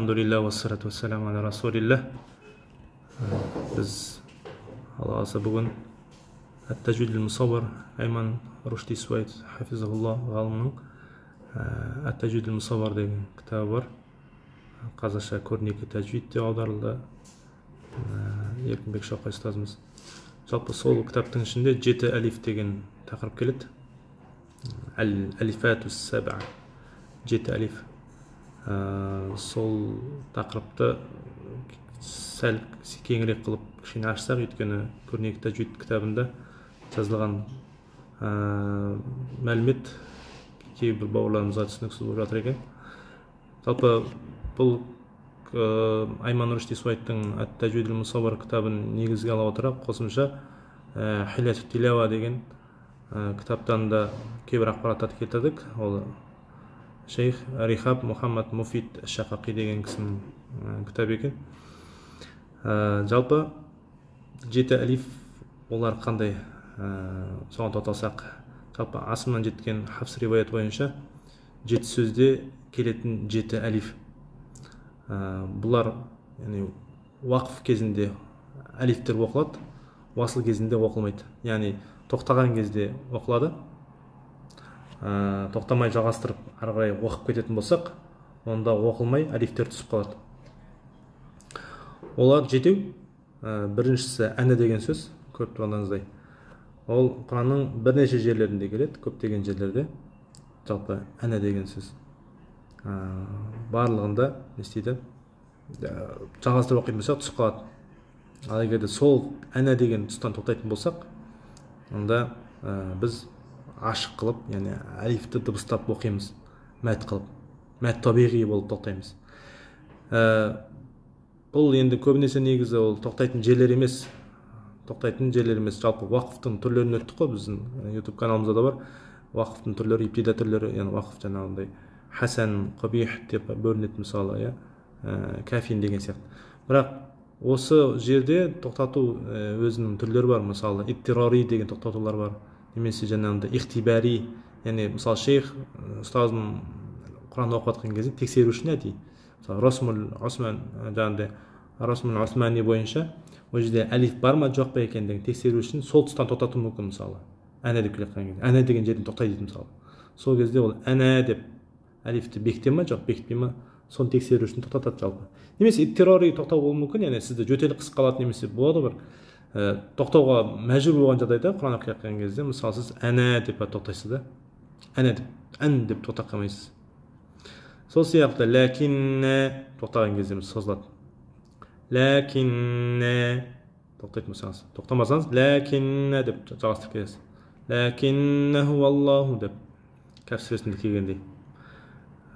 Alhamdulillah вассалату вассаламу аля расулилlah. Біз алғасы бүгін Ат-Тажвид ал-Мусаввар Айман Рушди Суайт хафизахуллах ғалымның Ат-Тажвид ал-Мусаввар деген кітабы бар. Қазақша көрнекі тәжвид деп аударылды. Еркінбек Шоқай ұстазымыз. Жалпы сол кітаптың ішінде 7 әлиф деген тақырып келеді. Әл-әлифату сәбә. 7 әлиф. Сол тақырыпты сәл кеңірек қылып кішкене ашсақ, өйткені көрнекі тәжвид кітабында жазылған мәлімет кейбір бауырларымызға түсініксіз болып жатыр екен. Жалпы бұл Айман Рушди Суайттың Ат-Тажвид ал-Мусаввар кітабын негізге ала отырып, қосымша Хилятут Тилава деген кітаптан да кейбір ақпараттарды келтірдік. Ол Шейх Рихаб Мухаммад Муфид Шақақи деген кісінің кітабы екен. Жалпы 7 әлиф олар қандай, соған тоқталсақ, жалпы асымнан жеткен Хафс риwayat бойынша 7 сөзде келетін 7 әлиф. Бұлар уақыф кезінде әлифтер оқылады, уасыл кезінде оқылмайды. Яғни тоқтаған кезде оқылады. Тоқтамай жалғастырып ары қарай оқып кететін болсақ, онда оқылмай әлифтер түсіп қалады. Олар 7. Біріншісі әні деген сөз, көріп тұрғаныңыздай. Ол Құранның бірнеше жерлерінде келеді, көптеген жерлерде. Жалпы әні деген сөз барлығында не істейді? Жалғастырып оқитын болсақ түсіп қалады. Ал егер де сол әні деген тұстан тоқтайтын болсақ, онда біз ашық қылып, яғни әлифті дыбыстап оқимыз, мәт қылып, мәт табиғи болып тоқтаймыз. Бұл енді көбінесе негізі ол тоқтайтын жерлер емес, жалпы уақыфтың түрлерін өттік қой, біздің YouTube каналымызда да бар. Уақыфтың түрлері, ибтида түрлері, яғни уақыф жаңағындай хасан, қабих деп бөлінеді, мысалы, кафин деген сияқты. Бірақ осы жерде тоқтату өзінің түрлері бар, мысалы, иттирари деген тоқтатулар бар. Немесе жаңағында ихтибари, яғни мысалы шейх ұстазым Құранды оқып жатқан кезде тексеруші әдейі. Мысалы Расмул Османи бойынша ол жерде әлиф бар ма жоқ па екендігін тексеру үшін сол тұстан тоқтату мүмкін, мысалы. Әне деп келе жатқан кезде, әне деген жерден тоқтай дейді, мысалы. Сол кезде ол әне деп әлифті бекіте ма жоқ бекітпей ма, соны тексеру үшін тоқтатады жалпы. Немесе иттирари тоқтау болуы мүмкін, яғни сізді жөтелі қысқа қалады, немесе болады бір тоқтауға мәжбүр болған жағдайда Құран оқи жатқан кезде, мысалы сіз әне деп тоқтайсыз да, әне деп, ән деп тоқтап қалмайсыз. Сол сияқты ләкинне тоқтаған кезде созылады. Ләкинне тоқтайтын болсаңыз, тоқтамасаңыз ләкинне деп жалғастырып келесіз. Ләкиннеху Аллаху деп Кәф сүресінде келгендей.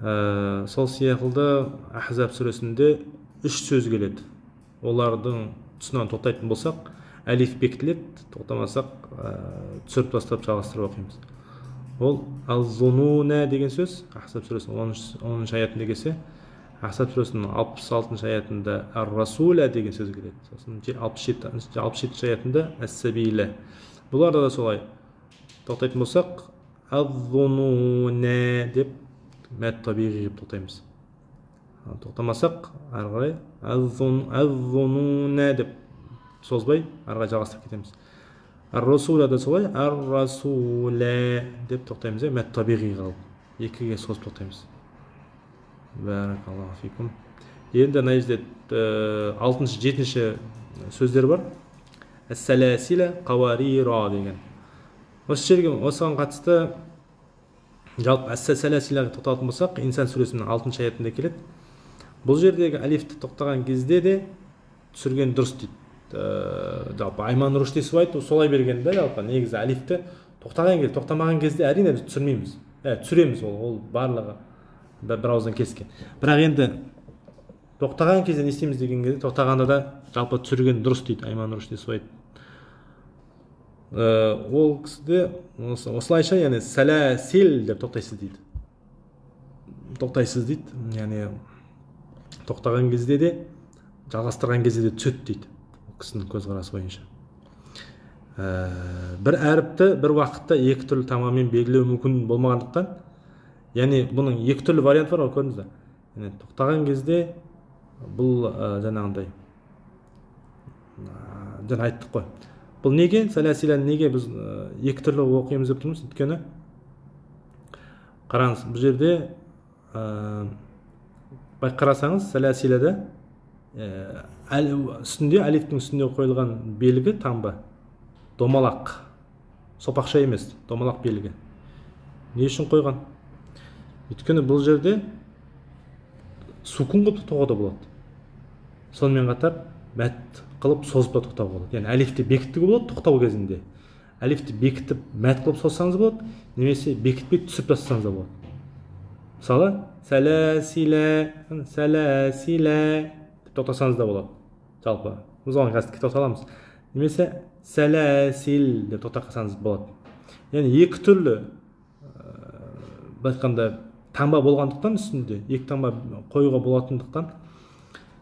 Сол сияқты Ахзаб сүресінде 3 сөз келеді. Олардың тұсынан тоқтайтын болсақ, әлиф бекітіледі, тоқтамасақ түсіріп тастап жалғастырып оқимыз. Ол ал-зунуна деген сөз Ахзаб сүресінің 10-шы аятында келсе, Ахзаб сүресінің 66-шы аятында ар-расуля деген сөз келеді. Сосын 67-шы аятында әс-сабила. Бұларда да солай. Тоқтайтын болсақ, ал-зунуна деп мәт табиғи деп тоқтаймыз. Тоқтамасақ, ары қарай ал-зунуна деп созбай, ары қарай жалғастырып кетеміз. Ар-расуля да солай, ар-расуля деп тоқтаймыз, мәт табиғи қалып. Екіге созып тоқтаймыз. Бәракаллаху фикум. Енді мына жерде 6-шы, 7-ші сөздер бар. Әс-сәләсилә қауарира деген. Осы жерге осыған қатысты жалпы әс-сәләсиләге тоқталатын болсақ, Инсан сүресінің 6-шы аятында келеді. Бұл жердегі әлифті тоқтаған кезде де түсірген дұрыс дейді. Жалпы Айман Рушди Суайт солай берген да, жалпы негізі әлифті тоқтаған кезде, тоқтамаған кезде әрине біз түсірмейміз. Түсіреміз, ол барлығы бір ауыздан келіскен. Бірақ енді тоқтаған кезде не істейміз деген кезде, тоқтағанда да жалпы түсірген дұрыс дейді Айман Рушди Суайт. Ол кісіде осылайша, яғни сәләсил деп тоқтайсыз дейді. Тоқтайсыз дейді, яғни тоқтаған кезде де, жалғастырған кезде де түсет дейді. Кісінің көзқарасы бойынша. Бір әріпті бір уақытта екі түрлі тамамен белгілеу мүмкін болмағандықтан, яғни бұның екі түрлі вариант бар, көрдіңіз бе? Тоқтаған кезде бұл жаңағындай жаңа айттық қой. Бұл неге сәләсиләні неге біз екі түрлі оқимыз деп тұрмыз? Өйткені қараңыз, бұл жерде қарасаңыз сәләсиләде үстінде әлифтің үстінде қойылған белгі таңба домалақ, сопақша емес, домалақ белгі. Не үшін қойған? Өйткені бұл жерде сукун қылып тоқтауға болады. Сонымен қатар мәт қылып созып та тоқтауға болады. Яғни әлифті бекітуге болады тоқтау кезінде. Әлифті бекітіп мәт қылып созсаңыз болады, немесе бекітпей түсіп тастасаңыз да болады. Мысалы, сәләсилә деп тоқтасаңыз да болады. Жалпы біз оған қазір тоқталамыз. Немесе сәләсил деп тоқтасаңыз болады. Яғни екі түрлі айтқанда таңба болғандықтан үстінде екі таңба қоюға болатындықтан,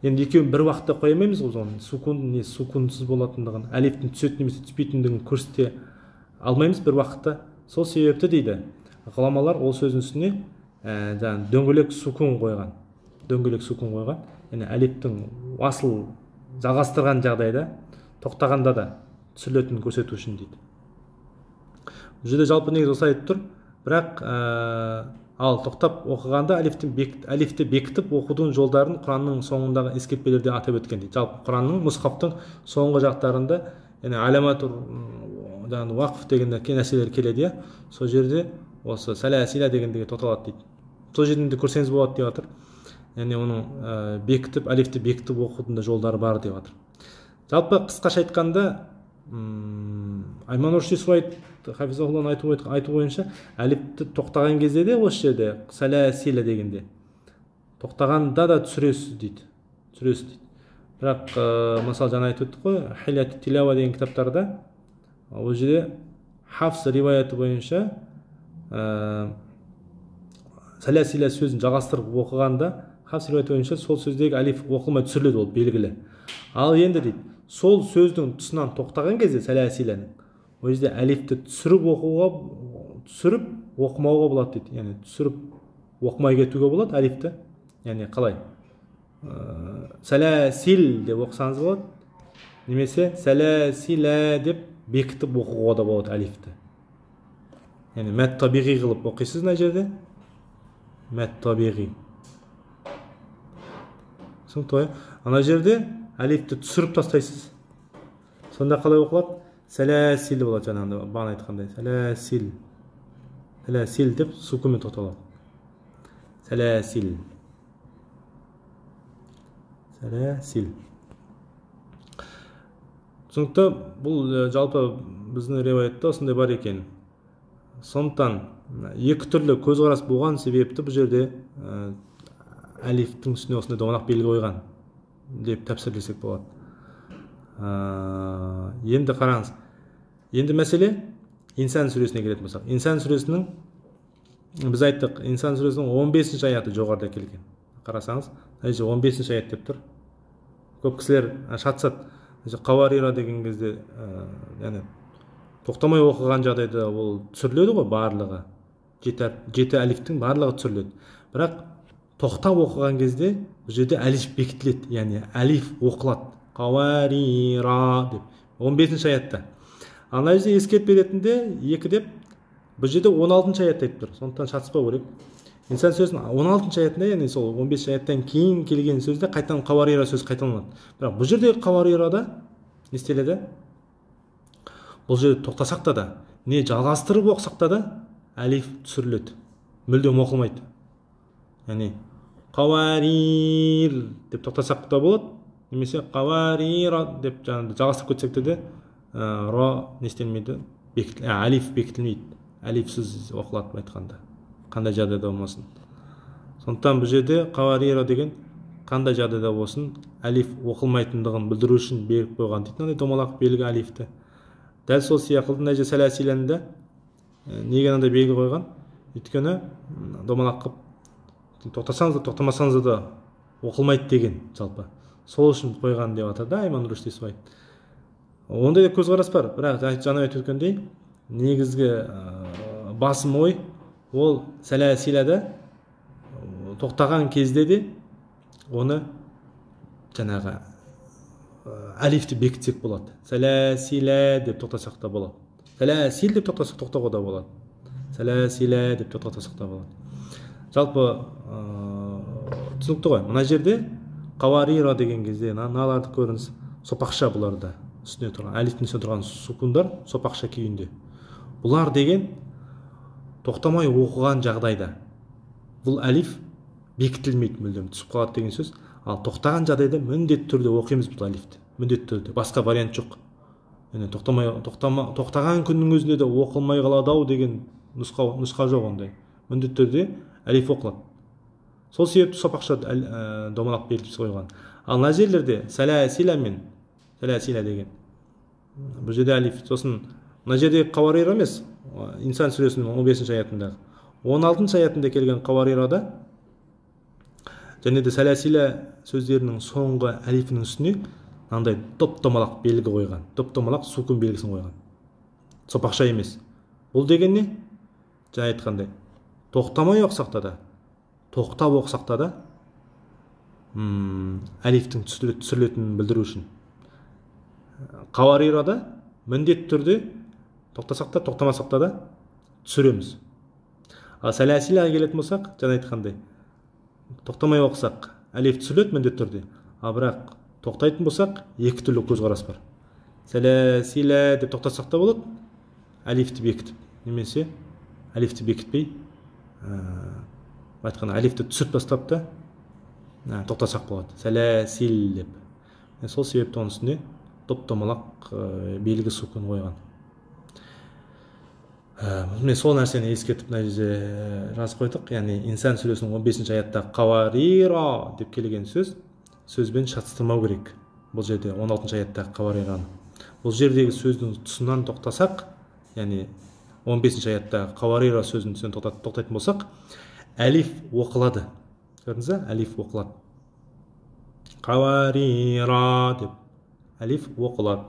енді екеуін бір уақытта қоя алмаймыз ғой, оны сукун не сукунсыз болатындығын, әлифтің түсетін немесе түспейтіндігін көрсете алмаймыз бір уақытта. Сол себепті дейді ғұламалар ол сөздің үстіне дөңгелек сукун қойған. Дөңгелек сукун қойған. Яғни әлифтің асыл жалғастырған жағдайда тоқтағанда да түсірілетінін көрсету үшін дейді. Бұл жерде жалпы негізі осылай айтып тұр. Бірақ ал тоқтап оқығанда әлифті бекітіп оқудың жолдарын Құранның соңындағы ескертпелерде атап өткен дейді. Жалпы Құранның мұсхафтың соңғы жақтарында яғни аламатур уақф деген нәрселер келеді, иә. Сол жерде осы сәләсилә дегендегі тоқталады дейді. Сол жерден де көрсеңіз болады деп жатыр. Яғни оның бекітіп, әлифті бекітіп оқудың да жолдары бар деп жатыр. Жалпы қысқаша айтқанда, Айман Рушди Суайт хафизахулланың айту бойынша әлифті тоқтаған кезде де осы жерде сәләсилә дегенде тоқтағанда да түсіресіз дейді. Бірақ мысалы жаңа айтып өттік қой, Хилят Тилава деген кітаптарда ол жерде Хафс риуаяты бойынша сәләсилә сөзін жалғастырып оқығанда Хафс риуаяты бойынша сол сөздегі әлиф оқылмай түсіріледі, ол белгілі. Ал енді дейді, сол сөздің тұсынан тоқтаған кезде сәләсиләнің ол жерде әлифті түсіріп оқымауға болады дейді. Яғни түсіріп оқымай кетуге болады әлифті. Яғни қалай? Сәләсил деп оқысаңыз болады, немесе сәләсилә деп бекітіп оқуға да болады әлифті. Яғни мәт табиғи қылып оқисыз мына жерде. Мәт табиғи. Түсінікті ғой? Ана жерде әлифті түсіріп тастайсыз. Сонда қалай оқылады? Сәләсил болады, жаңағында бағана айтқандай. Сәләсил деп сукунмен тоқталады. Сәләсил. Түсінікті, бұл жалпы біздің риуаятта осындай бар екен. Сондықтан екі түрлі көзқарас болған себепті бұл жерде әлифтің үстіне осындай домалақ белгі қойған деп тәпсірлесек болады. Енді қараңыз. Енді мәселе Инсан сүресіне келетін болсақ. Инсан сүресінің біз айттық, Инсан сүресінің 15-ші аяты жоғарыда келген. Қарасаңыз, 15-ші аят деп тұр. Көп кісілер шатысады. Қауарира деген кезде, яғни тоқтамай оқыған жағдайда ол түсіріледі ғой барлығы. Жеті әлифтің барлығы түсіріледі. Бірақ тоқтап оқыған кезде бұл жерде әлиф бекітіледі, яғни әлиф оқылады. Қауарира деп 15-ші аятта. Ана жерде ескертпе ретінде 2 деп бұл жерде 16-ші аятта айтып тұр. Сондықтан шатыспау керек. Инсан сөзінің 16-ші аятында, яғни сол 15-ші аяттан кейін келген сөзде қайтадан қауарира сөз қайталанады. Бірақ бұл жерде қауарирада не істеледі? Бұл жерде тоқтасақ та, не жалғастырып оқысақ та әлиф түсіріледі. Мүлдем оқылмайды. Яғни қауарир деп тоқтасақ та болады, немесе қауарира деп жалғастырып кетсек те ра не істелмейді, әлиф бекітілмейді. Әлифсіз оқылады айтқанда. Қандай жағдайда болмасын. Сондықтан бұл жерде қауарира деген қандай жағдайда болсын әлиф оқылмайтындығын білдіру үшін беріп қойған дейді. Домалақ белгі әлифті. Дәл сол сияқылды мына жерде сәләсиләнде неге мынандай белгі қойған? Өйткені домалақ қылып тоқтасаңыз да тоқтамасаңыз да оқылмайды деген жалпы. Сол үшін қойған деп жатыр да Айман Рушди Суайт. Ондай да көзқарас бар. Бірақ жаңа айтып өткендей, негізгі басым ой ол сәләсиләде тоқтаған кезде де оны жанагы алифти бекітсек болады. Сәләсилә деп тоқтасақ та болады. Сәләсил деп тоқтасақ тоқтауға да болады. Сәләсилә деп тоқтасақ та болады. Жалпы түсінікті ғой. Мына жерде қаварира деген кезде мыналарды көріңіз. Сопақша бұларда. Үстіне тұрған алифтің үстіне тұрған сукундар сопақша күйінде. Бұлар деген тоқтамай оқыған жағдайда бұл алиф бекітілмейді, мүлдем түсіп қалады деген сөз. Ал тоқтаған жағдайда міндетті түрде оқимыз бұл алифті. Міндетті түрде. Басқа вариант жоқ. Тоқтаған күннің өзінде де оқылмай қалады ау деген нұсқа жоқ ондай. Міндетті түрде алиф оқылады. Сол себепті сопақша домалақ белгісі қойған. Ал мына жерлерде сәләсилә мен сәләсилә деген бұл жерде алиф. Сосын мына жерде қаварира емес, Инсан сүресінің 15-ші аятындағы 16-ші аятында келген қаварирада және де сәләсилә сөздерінің соңғы алифінің үстіне мынандай топ-домалақ белгі қойған. Топ-домалақ сукун белгісін қойған. Сопақша емес. Бұл деген не? Жаңа айтқандай, тоқтамай оқысақ та, тоқтап оқысақ та алифтің түсірілетінін білдіру үшін. Қаварирада міндетті түрде тоқтасақ та, тоқтамасақ та түсіреміз. Ал сәләсиләге келетін болсақ, жаңа айтқандай, тоқтамай оқысақ алиф түсіріледі міндетті түрде. Ал бірақ тоқтайтын болсақ, екі түрлі көзқарас бар. Сәләсилә деп тоқтасақ та болады, алифті бекітіп, немесе алифті бекітпей, айтқанда алифті түсіріп тастап та тоқтасақ болады. Сәләсил деп. Сол себепті оның үстіне топ-домалақ белгі сукун қойған. Мен сол нәрсені ескертіп мына жерде жазып қойдық. Яғни Инсан сүресінің 15-ші аятта қаварира деп келген сөзбен шатыстырмау керек. Бұл жерде 16-ші аяттағы қаварираны. Бұл жердегі сөздің тұсынан тоқтасақ, яғни 15-ші аяттағы қаварира сөзінің тұсынан тоқтайтын болсақ, алиф оқылады. Көрдіңіз бе? Алиф оқылады. Қаварира деп алиф оқылады.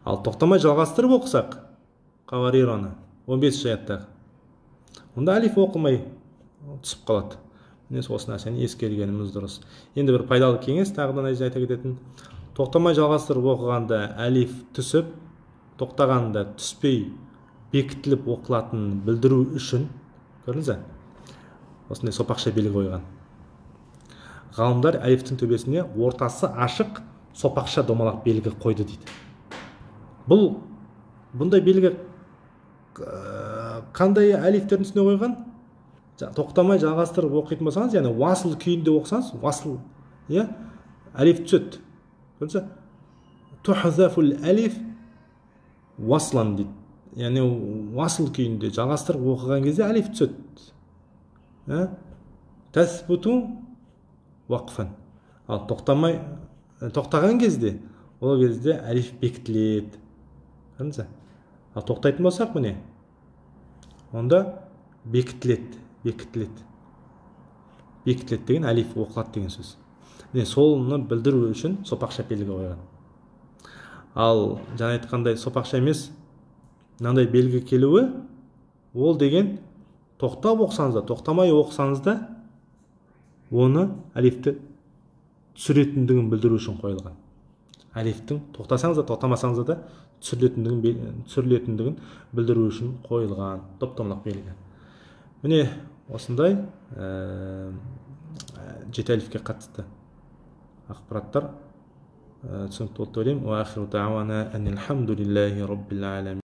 Ал тоқтамай жалғастырып оқысақ, қаварираны 15-ші аяттағы, онда алиф оқылмай түсіп қалады. Міне осы нәрсені ескергеніміз дұрыс. Енді бір пайдалы кеңес тағы да айта кететін. Тоқтамай жалғастырып оқығанда алиф түсіп, тоқтағанда түспей бекітіліп оқылатынын білдіру үшін, көрдіңіз бе? Осындай сопақша белгі қойған. Ғалымдар алифтің төбесіне ортасы ашық сопақша домалақ белгі қойды дейді. Бұндай белгі қандай алифтердің үстіне қойған? Тоқтамай жалғастырып оқитын болсаңыз, яғни уасыл күйінде оқысаңыз, уасыл, алиф түседі. Көрдіңіз бе? Тухзафул алиф уаслан дейді. Яғни уасыл күйінде жалғастырып оқыған кезде алиф түседі. Тәсбуту уақфан. Ал тоқтаған кезде, ол кезде алиф бекітіледі. Көрдіңіз бе? Ал тоқтайтын болсақ міне, онда бекітіледі деген алиф оқылады деген сөз. Солны білдіру үшін сопақша белгі қойған. Ал жаңа айтқандай сопақша емес, мынандай белгі келуі, ол деген тоқтап оқысаңыз да, тоқтамай оқысаңыз да, оны алифті түсіретіндігін білдіру үшін қойылған. Алифтің тоқтасаңыз да, тоқтамасаңыз да түсірілетіндігін білдіру үшін қойылған топ-домалақ белгі. Міне осындай жеті алифке қатысты ақпараттар түсінікті болды деп ойлаймын. Уа ахиру дауана анил хамдулиллахи раббил аламин.